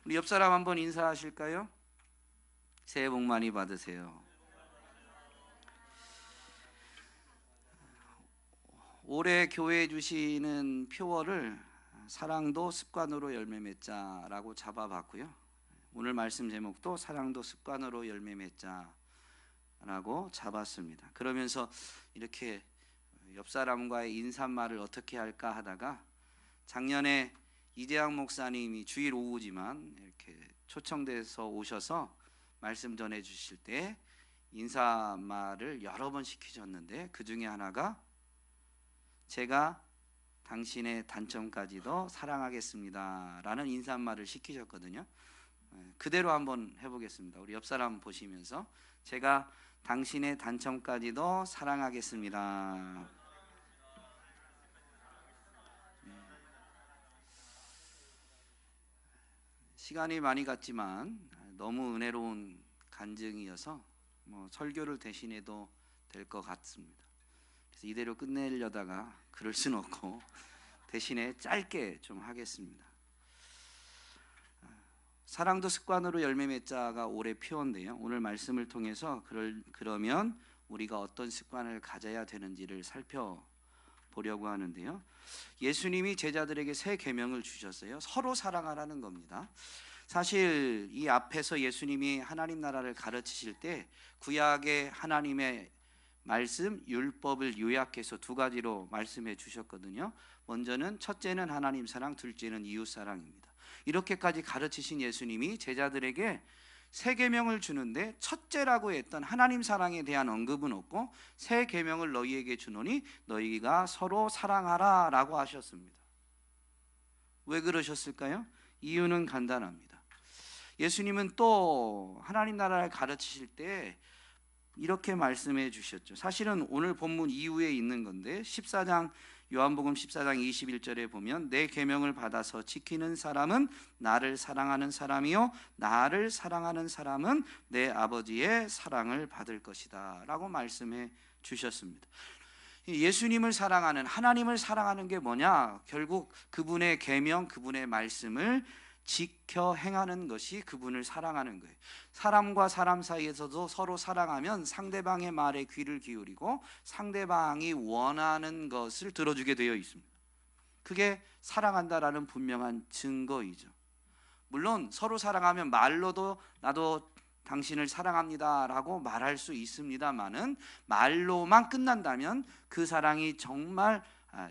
우리 옆 사람 한번 인사하실까요? 새해 복 많이 받으세요. 올해 교회 주시는 표어를 사랑도 습관으로 열매 맺자라고 잡아봤고요. 오늘 말씀 제목도 사랑도 습관으로 열매 맺자라고 잡았습니다. 그러면서 이렇게 옆 사람과의 인사말을 어떻게 할까 하다가 작년에 이재학 목사님이 주일 오후지만 이렇게 초청돼서 오셔서 말씀 전해 주실 때 인사말을 여러 번 시키셨는데 그 중에 하나가 제가 당신의 단점까지도 사랑하겠습니다 라는 인사말을 시키셨거든요. 그대로 한번 해보겠습니다. 우리 옆 사람 보시면서 제가 당신의 단점까지도 사랑하겠습니다. 시간이 많이 갔지만 너무 은혜로운 간증이어서 설교를 대신해도 될 것 같습니다. 그래서 이대로 끝내려다가 그럴 수는 없고 대신에 짧게 좀 하겠습니다. 사랑도 습관으로 열매 맺자가 올해 표어인데요. 오늘 말씀을 통해서 그러면 우리가 어떤 습관을 가져야 되는지를 살펴보려고 하는데요. 예수님이 제자들에게 새 계명을 주셨어요. 서로 사랑하라는 겁니다. 사실 이 앞에서 예수님이 하나님 나라를 가르치실 때 구약의 하나님의 말씀 율법을 요약해서 두 가지로 말씀해 주셨거든요. 먼저는 첫째는 하나님 사랑, 둘째는 이웃 사랑입니다. 이렇게까지 가르치신 예수님이 제자들에게 새 계명을 주는데 첫째라고 했던 하나님 사랑에 대한 언급은 없고 새 계명을 너희에게 주노니 너희가 서로 사랑하라 라고 하셨습니다. 왜 그러셨을까요? 이유는 간단합니다. 예수님은 또 하나님 나라를 가르치실 때 이렇게 말씀해 주셨죠. 사실은 오늘 본문 이후에 있는 건데 요한복음 14장 21절에 보면 내 계명을 받아서 지키는 사람은 나를 사랑하는 사람이요 나를 사랑하는 사람은 내 아버지의 사랑을 받을 것이다 라고 말씀해 주셨습니다. 예수님을 사랑하는, 하나님을 사랑하는 게 뭐냐? 결국 그분의 계명, 그분의 말씀을 지켜 행하는 것이 그분을 사랑하는 거예요. 사람과 사람 사이에서도 서로 사랑하면 상대방의 말에 귀를 기울이고 상대방이 원하는 것을 들어주게 되어 있습니다. 그게 사랑한다라는 분명한 증거이죠. 물론 서로 사랑하면 말로도 나도 당신을 사랑합니다 라고 말할 수 있습니다만은 말로만 끝난다면 그 사랑이 정말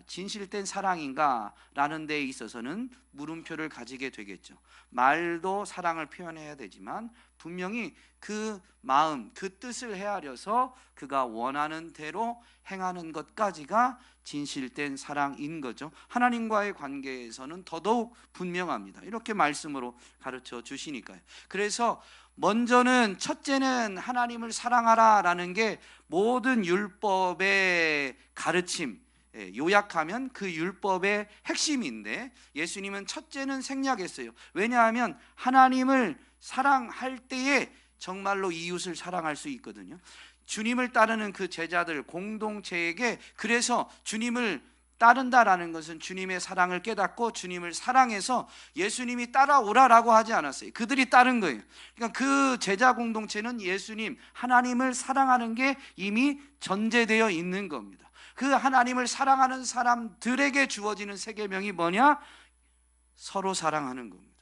진실된 사랑인가 라는 데 있어서는 물음표를 가지게 되겠죠. 말도 사랑을 표현해야 되지만 분명히 그 마음, 그 뜻을 헤아려서 그가 원하는 대로 행하는 것까지가 진실된 사랑인 거죠. 하나님과의 관계에서는 더더욱 분명합니다. 이렇게 말씀으로 가르쳐 주시니까요. 그래서 먼저는 첫째는 하나님을 사랑하라 라는 게 모든 율법의 가르침, 요약하면 그 율법의 핵심인데 예수님은 첫째는 생략했어요. 왜냐하면 하나님을 사랑할 때에 정말로 이웃을 사랑할 수 있거든요. 주님을 따르는 그 제자들 공동체에게 그래서 주님을 따른다라는 것은 주님의 사랑을 깨닫고 주님을 사랑해서 예수님이 따라오라라고 하지 않았어요. 그들이 따른 거예요. 그러니까 그 제자 공동체는 예수님, 하나님을 사랑하는 게 이미 전제되어 있는 겁니다. 그 하나님을 사랑하는 사람들에게 주어지는 새 계명이 뭐냐? 서로 사랑하는 겁니다.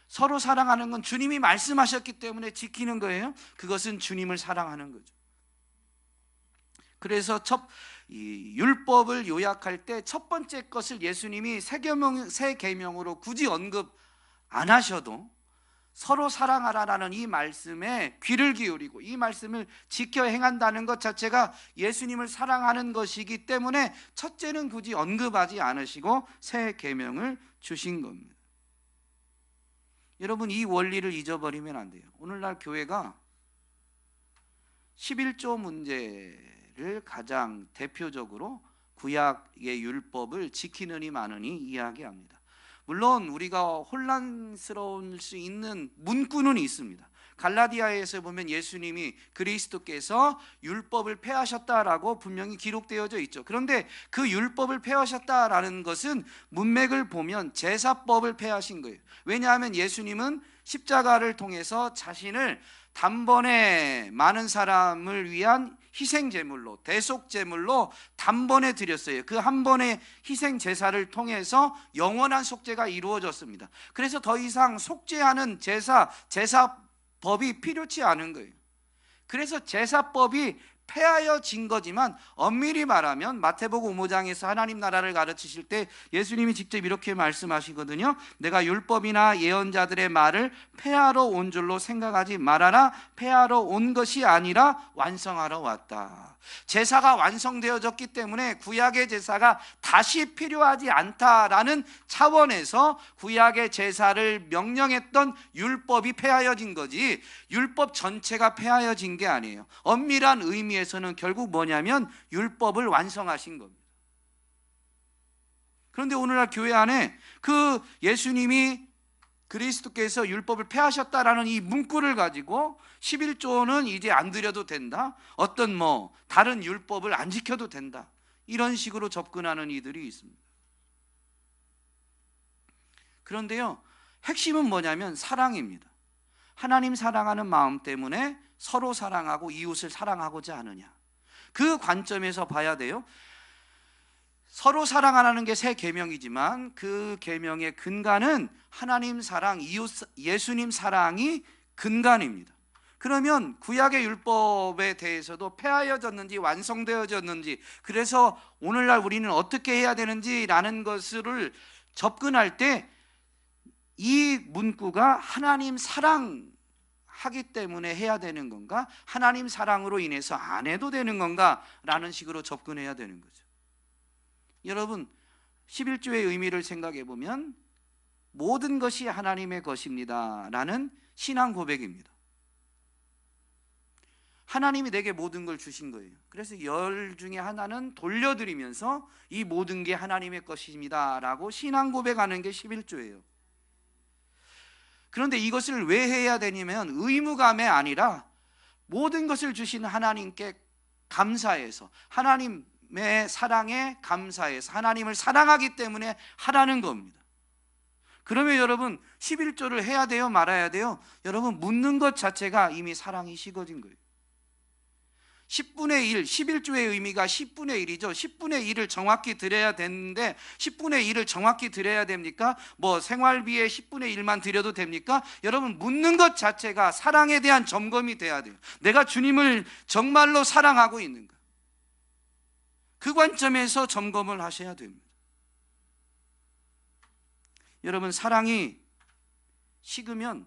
서로 사랑하는 건 주님이 말씀하셨기 때문에 지키는 거예요. 그것은 주님을 사랑하는 거죠. 그래서 이 율법을 요약할 때 첫 번째 것을 예수님이 새 계명으로 굳이 언급 안 하셔도 서로 사랑하라라는 이 말씀에 귀를 기울이고 이 말씀을 지켜 행한다는 것 자체가 예수님을 사랑하는 것이기 때문에 첫째는 굳이 언급하지 않으시고 새 계명을 주신 겁니다. 여러분, 이 원리를 잊어버리면 안 돼요. 오늘날 교회가 11조 문제를 가장 대표적으로 구약의 율법을 지키느니 마느니 이야기합니다. 물론 우리가 혼란스러울 수 있는 문구는 있습니다. 갈라디아에서 보면 예수님이 그리스도께서 율법을 폐하셨다라고 분명히 기록되어져 있죠. 그런데 그 율법을 폐하셨다라는 것은 문맥을 보면 제사법을 폐하신 거예요. 왜냐하면 예수님은 십자가를 통해서 자신을 단번에 많은 사람을 위한 희생제물로, 대속제물로 단번에 드렸어요. 그 한 번의 희생 제사를 통해서 영원한 속죄가 이루어졌습니다. 그래서 더 이상 속죄하는 제사법이 필요치 않은 거예요. 그래서 제사법이 폐하여진 거지만 엄밀히 말하면 마태복음 5장에서 하나님 나라를 가르치실 때 예수님이 직접 이렇게 말씀하시거든요. 내가 율법이나 예언자들의 말을 폐하러 온 줄로 생각하지 말아라. 폐하러 온 것이 아니라 완성하러 왔다. 제사가 완성되어졌기 때문에 구약의 제사가 다시 필요하지 않다라는 차원에서 구약의 제사를 명령했던 율법이 폐하여진 거지, 율법 전체가 폐하여진 게 아니에요. 엄밀한 의미에서는 결국 뭐냐면 율법을 완성하신 겁니다. 그런데 오늘날 교회 안에 그 예수님이 그리스도께서 율법을 폐하셨다라는 이 문구를 가지고 11조는 이제 안 드려도 된다, 어떤 다른 율법을 안 지켜도 된다, 이런 식으로 접근하는 이들이 있습니다. 그런데요, 핵심은 뭐냐면 사랑입니다. 하나님 사랑하는 마음 때문에 서로 사랑하고 이웃을 사랑하고자 하느냐, 그 관점에서 봐야 돼요. 서로 사랑하라는 게 새 계명이지만 그 계명의 근간은 하나님 사랑, 예수님 사랑이 근간입니다. 그러면 구약의 율법에 대해서도 폐하여졌는지 완성되어졌는지, 그래서 오늘날 우리는 어떻게 해야 되는지라는 것을 접근할 때 이 문구가 하나님 사랑하기 때문에 해야 되는 건가, 하나님 사랑으로 인해서 안 해도 되는 건가 라는 식으로 접근해야 되는 거죠. 여러분, 11조의 의미를 생각해 보면 모든 것이 하나님의 것입니다 라는 신앙 고백입니다. 하나님이 내게 모든 걸 주신 거예요. 그래서 열 중에 하나는 돌려드리면서 이 모든 게 하나님의 것입니다 라고 신앙 고백하는 게 11조예요. 그런데 이것을 왜 해야 되냐면 의무감이 아니라 모든 것을 주신 하나님께 감사해서, 하나님의 사랑에 감사해서, 하나님을 사랑하기 때문에 하라는 겁니다. 그러면 여러분 11조를 해야 돼요, 말아야 돼요? 여러분, 묻는 것 자체가 이미 사랑이 식어진 거예요. 10분의 1, 11조의 의미가 10분의 1이죠. 10분의 1을 정확히 드려야 되는데 10분의 1을 정확히 드려야 됩니까? 생활비에 10분의 1만 드려도 됩니까? 여러분, 묻는 것 자체가 사랑에 대한 점검이 돼야 돼요. 내가 주님을 정말로 사랑하고 있는가? 그 관점에서 점검을 하셔야 됩니다. 여러분, 사랑이 식으면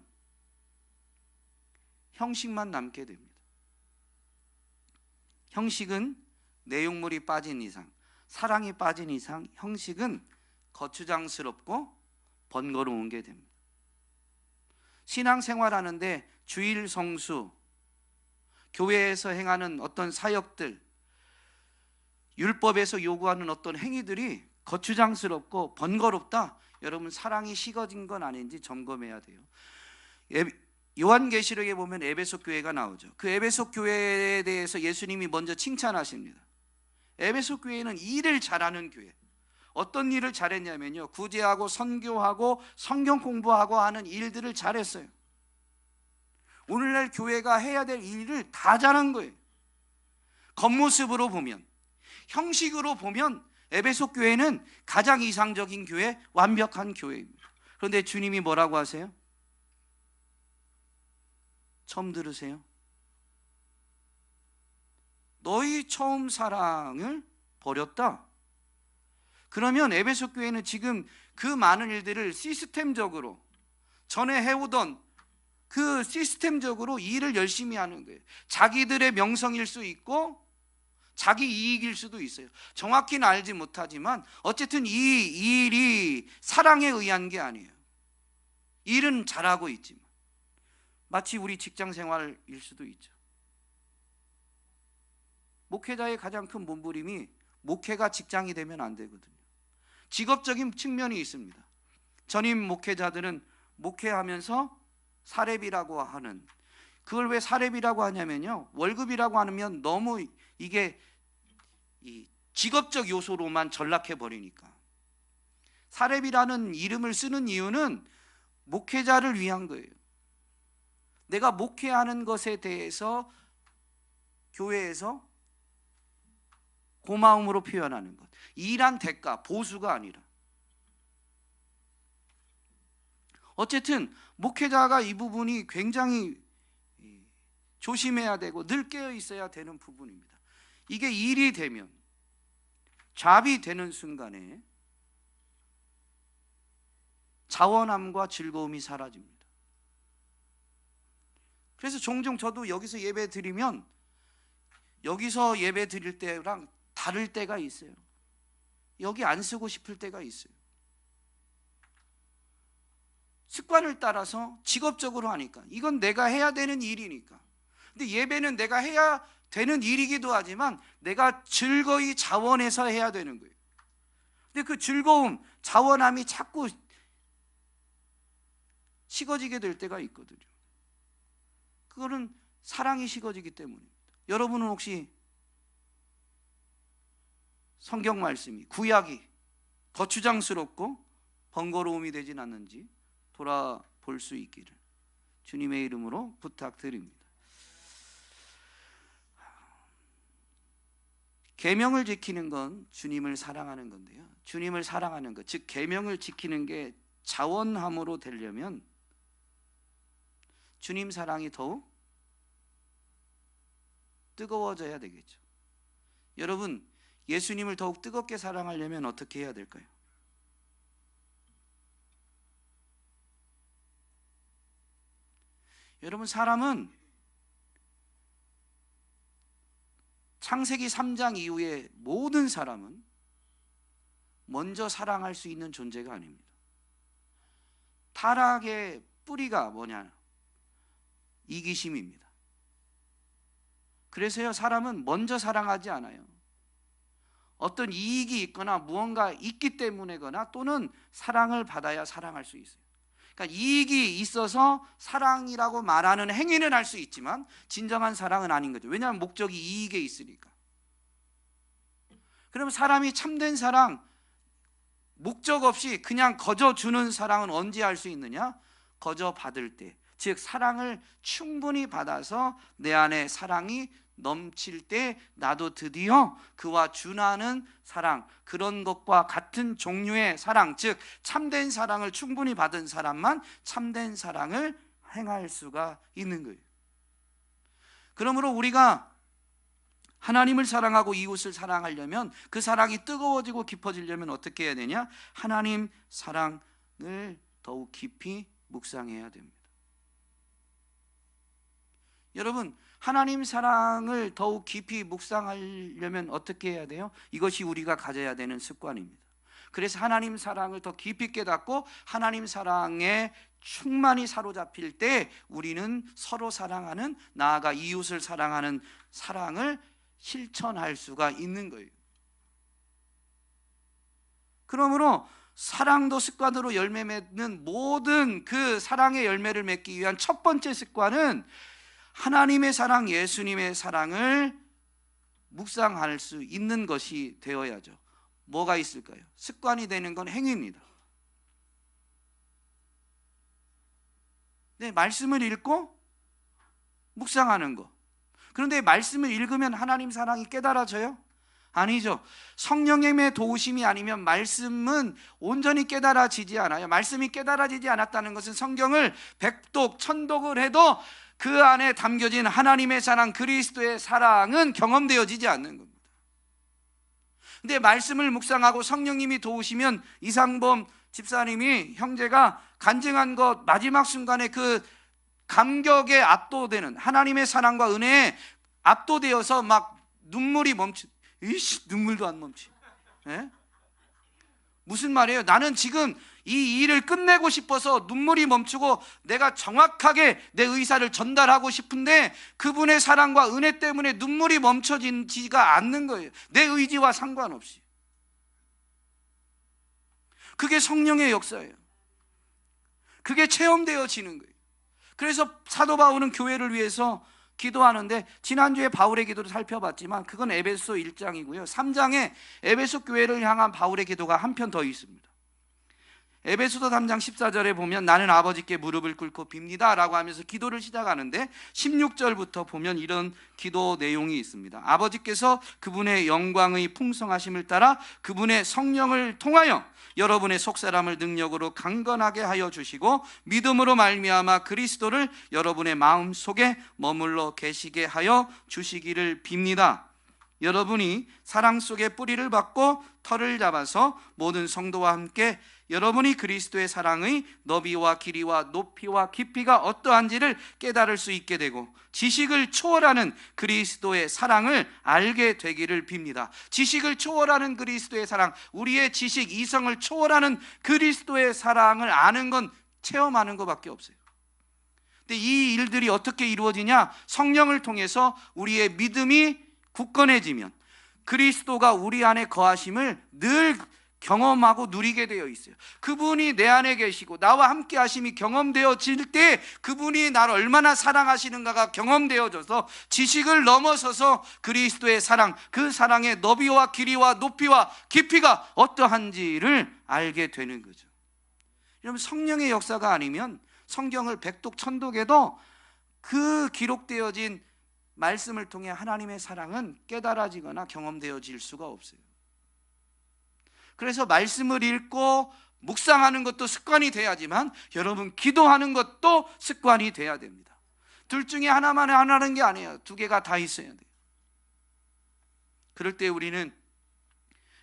형식만 남게 됩니다. 형식은 내용물이 빠진 이상, 사랑이 빠진 이상 형식은 거추장스럽고 번거로운 게 됩니다. 신앙생활하는데 주일 성수, 교회에서 행하는 어떤 사역들, 율법에서 요구하는 어떤 행위들이 거추장스럽고 번거롭다, 여러분 사랑이 식어진 건 아닌지 점검해야 돼요. 요한계시록에 보면 에베소 교회가 나오죠. 그 에베소 교회에 대해서 예수님이 먼저 칭찬하십니다. 에베소 교회는 일을 잘하는 교회. 어떤 일을 잘했냐면요, 구제하고 선교하고 성경 공부하고 하는 일들을 잘했어요. 오늘날 교회가 해야 될 일을 다 잘한 거예요. 겉모습으로 보면, 형식으로 보면 에베소 교회는 가장 이상적인 교회, 완벽한 교회입니다. 그런데 주님이 뭐라고 하세요? 처음 들으세요? 너희 처음 사랑을 버렸다. 그러면 에베소 교회는 지금 그 많은 일들을 시스템적으로, 전에 해오던 그 시스템적으로 일을 열심히 하는 거예요. 자기들의 명성일 수 있고 자기 이익일 수도 있어요. 정확히는 알지 못하지만 어쨌든 이 일이 사랑에 의한 게 아니에요. 일은 잘하고 있지만 마치 우리 직장 생활일 수도 있죠. 목회자의 가장 큰 몸부림이 목회가 직장이 되면 안 되거든요. 직업적인 측면이 있습니다. 전임 목회자들은 목회하면서 사렙이라고 하는 그걸 왜 사렙이라고 하냐면요, 월급이라고 하면 너무 이게 이 직업적 요소로만 전락해 버리니까. 사렙이라는 이름을 쓰는 이유는 목회자를 위한 거예요. 내가 목회하는 것에 대해서 교회에서 고마움으로 표현하는 것, 일한 대가, 보수가 아니라. 어쨌든 목회자가 이 부분이 굉장히 조심해야 되고 늘 깨어 있어야 되는 부분입니다. 이게 일이 되면, 잡이 되는 순간에 자원함과 즐거움이 사라집니다. 그래서 종종 저도 여기서 예배 드리면 여기서 예배 드릴 때랑 다를 때가 있어요. 여기 안 쓰고 싶을 때가 있어요. 습관을 따라서 직업적으로 하니까, 이건 내가 해야 되는 일이니까. 근데 예배는 내가 해야 되는 일이기도 하지만 내가 즐거이 자원해서 해야 되는 거예요. 근데 그 즐거움, 자원함이 자꾸 식어지게 될 때가 있거든요. 그거는 사랑이 식어지기 때문입니다. 여러분은 혹시 성경 말씀이, 구약이 거추장스럽고 번거로움이 되진 않는지 돌아볼 수 있기를 주님의 이름으로 부탁드립니다. 계명을 지키는 건 주님을 사랑하는 건데요, 주님을 사랑하는 것, 즉 계명을 지키는 게 자원함으로 되려면 주님 사랑이 더욱 뜨거워져야 되겠죠. 여러분, 예수님을 더욱 뜨겁게 사랑하려면 어떻게 해야 될까요? 여러분, 사람은 창세기 3장 이후에 모든 사람은 먼저 사랑할 수 있는 존재가 아닙니다. 타락의 뿌리가 뭐냐? 이기심입니다. 그래서요, 사람은 먼저 사랑하지 않아요. 어떤 이익이 있거나 무언가 있기 때문에거나 또는 사랑을 받아야 사랑할 수 있어요. 그러니까 이익이 있어서 사랑이라고 말하는 행위는 할 수 있지만 진정한 사랑은 아닌 거죠. 왜냐하면 목적이 이익에 있으니까. 그러면 사람이 참된 사랑, 목적 없이 그냥 거저 주는 사랑은 언제 할 수 있느냐? 거저 받을 때, 즉 사랑을 충분히 받아서 내 안에 사랑이 넘칠 때 나도 드디어 그와 준하는 사랑, 그런 것과 같은 종류의 사랑, 즉 참된 사랑을 충분히 받은 사람만 참된 사랑을 행할 수가 있는 거예요. 그러므로 우리가 하나님을 사랑하고 이웃을 사랑하려면, 그 사랑이 뜨거워지고 깊어지려면 어떻게 해야 되냐? 하나님 사랑을 더욱 깊이 묵상해야 됩니다. 여러분, 하나님 사랑을 더욱 깊이 묵상하려면 어떻게 해야 돼요? 이것이 우리가 가져야 되는 습관입니다. 그래서 하나님 사랑을 더 깊이 깨닫고 하나님 사랑에 충만히 사로잡힐 때 우리는 서로 사랑하는, 나아가 이웃을 사랑하는 사랑을 실천할 수가 있는 거예요. 그러므로 사랑도 습관으로 열매 맺는 모든 그 사랑의 열매를 맺기 위한 첫 번째 습관은 하나님의 사랑, 예수님의 사랑을 묵상할 수 있는 것이 되어야죠. 뭐가 있을까요? 습관이 되는 건 행위입니다. 네, 말씀을 읽고 묵상하는 거. 그런데 말씀을 읽으면 하나님 사랑이 깨달아져요? 아니죠. 성령님의 도우심이 아니면 말씀은 온전히 깨달아지지 않아요. 말씀이 깨달아지지 않았다는 것은 성경을 백독, 천독을 해도 그 안에 담겨진 하나님의 사랑, 그리스도의 사랑은 경험되어지지 않는 겁니다. 근데 말씀을 묵상하고 성령님이 도우시면, 이상범 집사님이, 형제가 간증한 것 마지막 순간에 그 감격에 압도되는, 하나님의 사랑과 은혜에 압도되어서 막 눈물이 눈물도 안 멈추. 예? 무슨 말이에요? 나는 지금 이 일을 끝내고 싶어서 눈물이 멈추고 내가 정확하게 내 의사를 전달하고 싶은데 그분의 사랑과 은혜 때문에 눈물이 멈춰지지가 않는 거예요. 내 의지와 상관없이. 그게 성령의 역사예요. 그게 체험되어지는 거예요. 그래서 사도 바울은 교회를 위해서 기도하는데, 지난주에 바울의 기도를 살펴봤지만 그건 에베소 1장이고요 3장에 에베소 교회를 향한 바울의 기도가 한 편 더 있습니다. 에베소서 3장 14절에 보면 나는 아버지께 무릎을 꿇고 빕니다 라고 하면서 기도를 시작하는데 16절부터 보면 이런 기도 내용이 있습니다. 아버지께서 그분의 영광의 풍성하심을 따라 그분의 성령을 통하여 여러분의 속사람을 능력으로 강건하게 하여 주시고 믿음으로 말미암아 그리스도를 여러분의 마음속에 머물러 계시게 하여 주시기를 빕니다. 여러분이 사랑 속에 뿌리를 받고 털을 잡아서 모든 성도와 함께 여러분이 그리스도의 사랑의 너비와 길이와 높이와 깊이가 어떠한지를 깨달을 수 있게 되고 지식을 초월하는 그리스도의 사랑을 알게 되기를 빕니다. 지식을 초월하는 그리스도의 사랑, 우리의 지식 이성을 초월하는 그리스도의 사랑을 아는 건 체험하는 것밖에 없어요. 근데 이 일들이 어떻게 이루어지냐? 성령을 통해서 우리의 믿음이 굳건해지면 그리스도가 우리 안에 거하심을 늘 경험하고 누리게 되어 있어요. 그분이 내 안에 계시고 나와 함께 하심이 경험되어질 때 그분이 나를 얼마나 사랑하시는가가 경험되어져서 지식을 넘어서서 그리스도의 사랑, 그 사랑의 너비와 길이와 높이와 깊이가 어떠한지를 알게 되는 거죠. 여러분, 성령의 역사가 아니면 성경을 백독천독해도 그 기록되어진 말씀을 통해 하나님의 사랑은 깨달아지거나 경험되어질 수가 없어요. 그래서 말씀을 읽고 묵상하는 것도 습관이 돼야지만 여러분, 기도하는 것도 습관이 돼야 됩니다. 둘 중에 하나만 하는 게 아니에요. 두 개가 다 있어야 돼요. 그럴 때 우리는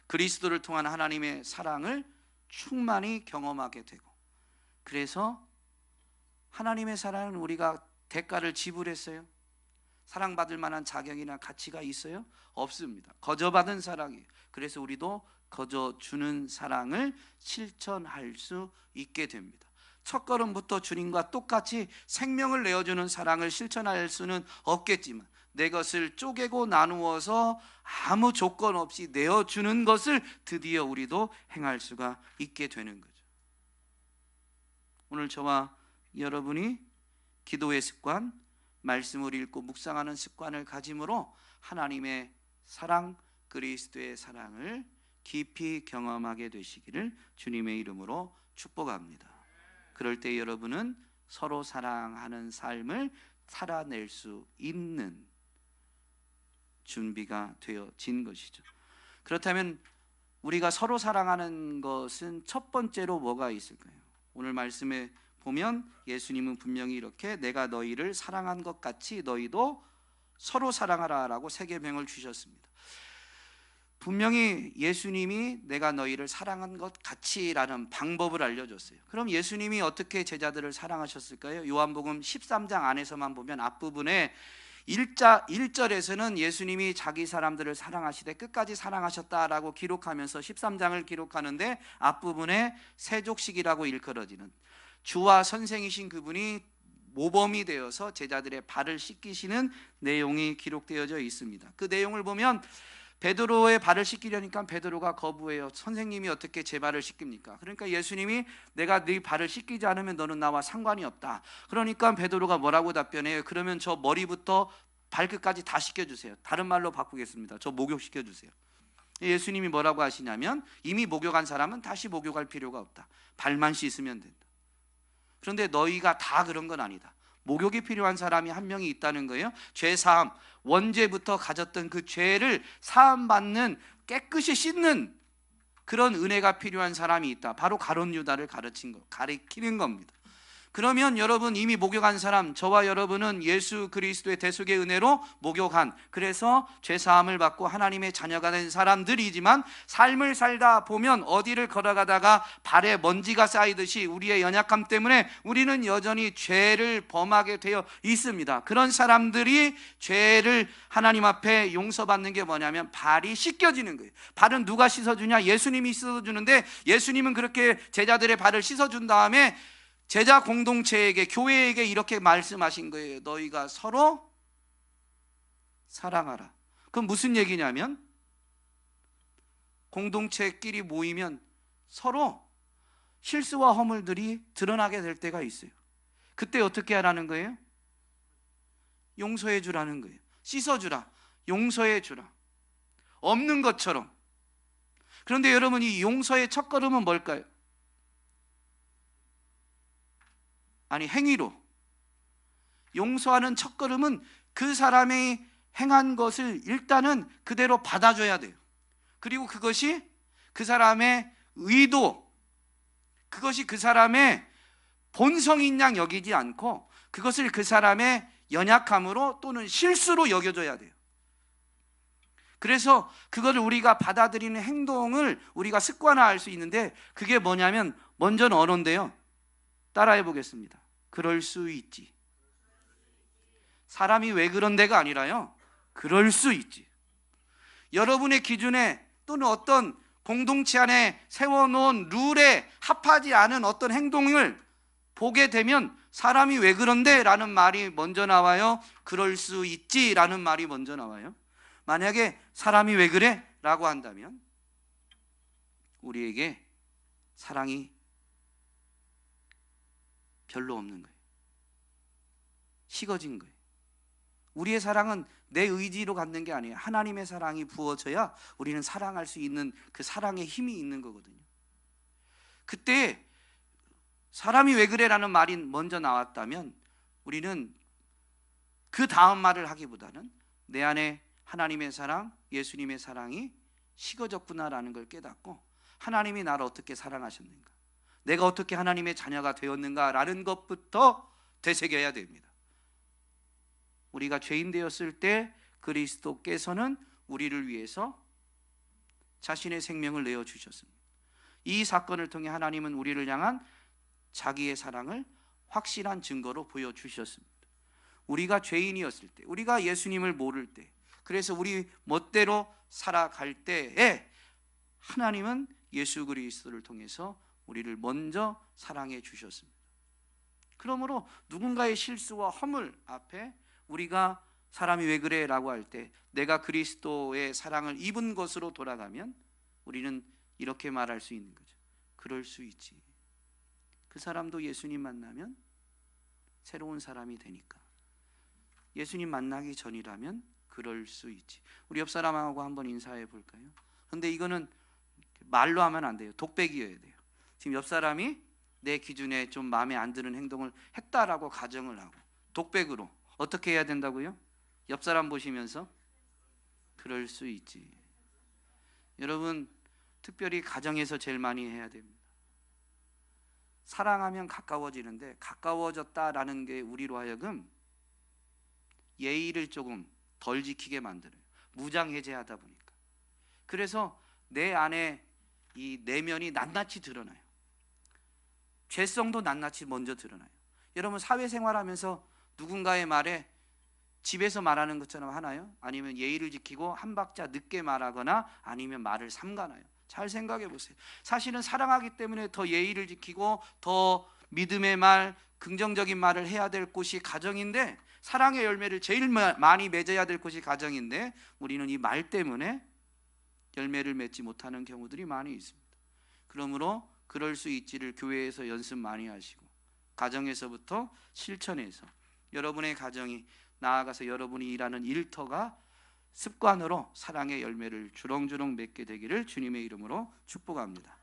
그리스도를 통한 하나님의 사랑을 충만히 경험하게 되고, 그래서 하나님의 사랑은 우리가 대가를 지불했어요? 사랑받을 만한 자격이나 가치가 있어요? 없습니다. 거저받은 사랑이에요. 그래서 우리도 거저 주는 사랑을 실천할 수 있게 됩니다. 첫걸음부터 주님과 똑같이 생명을 내어주는 사랑을 실천할 수는 없겠지만 내 것을 쪼개고 나누어서 아무 조건 없이 내어주는 것을 드디어 우리도 행할 수가 있게 되는 거죠. 오늘 저와 여러분이 기도의 습관, 말씀을 읽고 묵상하는 습관을 가짐으로 하나님의 사랑, 그리스도의 사랑을 깊이 경험하게 되시기를 주님의 이름으로 축복합니다. 그럴 때 여러분은 서로 사랑하는 삶을 살아낼 수 있는 준비가 되어진 것이죠. 그렇다면 우리가 서로 사랑하는 것은 첫 번째로 뭐가 있을까요? 오늘 말씀에 보면 예수님은 분명히 이렇게 내가 너희를 사랑한 것 같이 너희도 서로 사랑하라 라고 세 계명을 주셨습니다. 분명히 예수님이 내가 너희를 사랑한 것 같이 라는 방법을 알려줬어요. 그럼 예수님이 어떻게 제자들을 사랑하셨을까요? 요한복음 13장 안에서만 보면 앞부분에 1절에서는 예수님이 자기 사람들을 사랑하시되 끝까지 사랑하셨다라고 기록하면서 13장을 기록하는데 앞부분에 세족식이라고 일컬어지는 주와 선생이신 그분이 모범이 되어서 제자들의 발을 씻기시는 내용이 기록되어져 있습니다. 그 내용을 보면 베드로의 발을 씻기려니까 베드로가 거부해요. 선생님이 어떻게 제 발을 씻깁니까? 그러니까 예수님이 내가 네 발을 씻기지 않으면 너는 나와 상관이 없다. 그러니까 베드로가 뭐라고 답변해요? 그러면 저 머리부터 발끝까지 다 씻겨주세요. 다른 말로 바꾸겠습니다. 저 목욕시켜주세요. 예수님이 뭐라고 하시냐면 이미 목욕한 사람은 다시 목욕할 필요가 없다. 발만 씻으면 된다. 그런데 너희가 다 그런 건 아니다. 목욕이 필요한 사람이 한 명이 있다는 거예요. 죄사함, 원죄부터 가졌던 그 죄를 사함받는, 깨끗이 씻는 그런 은혜가 필요한 사람이 있다. 바로 가룟 유다를 가리키는 겁니다. 그러면 여러분, 이미 목욕한 사람, 저와 여러분은 예수 그리스도의 대속의 은혜로 목욕한, 그래서 죄사함을 받고 하나님의 자녀가 된 사람들이지만 삶을 살다 보면 어디를 걸어가다가 발에 먼지가 쌓이듯이 우리의 연약함 때문에 우리는 여전히 죄를 범하게 되어 있습니다. 그런 사람들이 죄를 하나님 앞에 용서받는 게 뭐냐면 발이 씻겨지는 거예요. 발은 누가 씻어주냐? 예수님이 씻어주는데 예수님은 그렇게 제자들의 발을 씻어준 다음에 제자 공동체에게, 교회에게 이렇게 말씀하신 거예요. 너희가 서로 사랑하라. 그건 무슨 얘기냐면 공동체끼리 모이면 서로 실수와 허물들이 드러나게 될 때가 있어요. 그때 어떻게 하라는 거예요? 용서해 주라는 거예요. 씻어주라, 용서해 주라, 없는 것처럼. 그런데 여러분, 이 용서의 첫걸음은 뭘까요? 아니, 행위로. 용서하는 첫걸음은 그 사람이 행한 것을 일단은 그대로 받아줘야 돼요. 그리고 그것이 그 사람의 의도, 그것이 그 사람의 본성인 양 여기지 않고 그것을 그 사람의 연약함으로 또는 실수로 여겨줘야 돼요. 그래서 그거를 우리가 받아들이는 행동을 우리가 습관화할 수 있는데, 그게 뭐냐면 먼저는 언어인데요. 따라해 보겠습니다. 그럴 수 있지. 사람이 왜 그런데가 아니라요, 그럴 수 있지. 여러분의 기준에 또는 어떤 공동체 안에 세워놓은 룰에 합하지 않은 어떤 행동을 보게 되면 사람이 왜 그런데? 라는 말이 먼저 나와요? 그럴 수 있지? 라는 말이 먼저 나와요? 만약에 사람이 왜 그래? 라고 한다면 우리에게 사랑이 별로 없는 거예요. 식어진 거예요. 우리의 사랑은 내 의지로 갖는 게 아니에요. 하나님의 사랑이 부어져야 우리는 사랑할 수 있는 그 사랑의 힘이 있는 거거든요. 그때 사람이 왜 그래? 라는 말이 먼저 나왔다면 우리는 그 다음 말을 하기보다는 내 안에 하나님의 사랑, 예수님의 사랑이 식어졌구나라는 걸 깨닫고, 하나님이 나를 어떻게 사랑하셨는가, 내가 어떻게 하나님의 자녀가 되었는가라는 것부터 되새겨야 됩니다. 우리가 죄인 되었을 때 그리스도께서는 우리를 위해서 자신의 생명을 내어주셨습니다. 이 사건을 통해 하나님은 우리를 향한 자기의 사랑을 확실한 증거로 보여주셨습니다. 우리가 죄인이었을 때, 우리가 예수님을 모를 때, 그래서 우리 멋대로 살아갈 때에 하나님은 예수 그리스도를 통해서 우리를 먼저 사랑해 주셨습니다. 그러므로 누군가의 실수와 허물 앞에 우리가 사람이 왜 그래? 라고 할 때 내가 그리스도의 사랑을 입은 것으로 돌아가면 우리는 이렇게 말할 수 있는 거죠. 그럴 수 있지. 그 사람도 예수님 만나면 새로운 사람이 되니까. 예수님 만나기 전이라면 그럴 수 있지. 우리 옆 사람하고 한번 인사해 볼까요? 근데 이거는 말로 하면 안 돼요. 독백이어야 돼요. 지금 옆 사람이 내 기준에 좀 마음에 안 드는 행동을 했다라고 가정을 하고, 독백으로 어떻게 해야 된다고요? 옆 사람 보시면서 그럴 수 있지. 여러분, 특별히 가정에서 제일 많이 해야 됩니다. 사랑하면 가까워지는데 가까워졌다라는 게 우리로 하여금 예의를 조금 덜 지키게 만들어요. 무장해제하다 보니까. 그래서 내 안에 이 내면이 낱낱이 드러나요. 죄성도 낱낱이 먼저 드러나요. 여러분, 사회생활하면서 누군가의 말에 집에서 말하는 것처럼 하나요? 아니면 예의를 지키고 한 박자 늦게 말하거나 아니면 말을 삼가나요? 잘 생각해 보세요. 사실은 사랑하기 때문에 더 예의를 지키고 더 믿음의 말, 긍정적인 말을 해야 될 곳이 가정인데, 사랑의 열매를 제일 많이 맺어야 될 곳이 가정인데, 우리는 이 말 때문에 열매를 맺지 못하는 경우들이 많이 있습니다. 그러므로 그럴 수 있지를 교회에서 연습 많이 하시고 가정에서부터 실천해서 여러분의 가정이 나아가서 여러분이 일하는 일터가 습관으로 사랑의 열매를 주렁주렁 맺게 되기를 주님의 이름으로 축복합니다.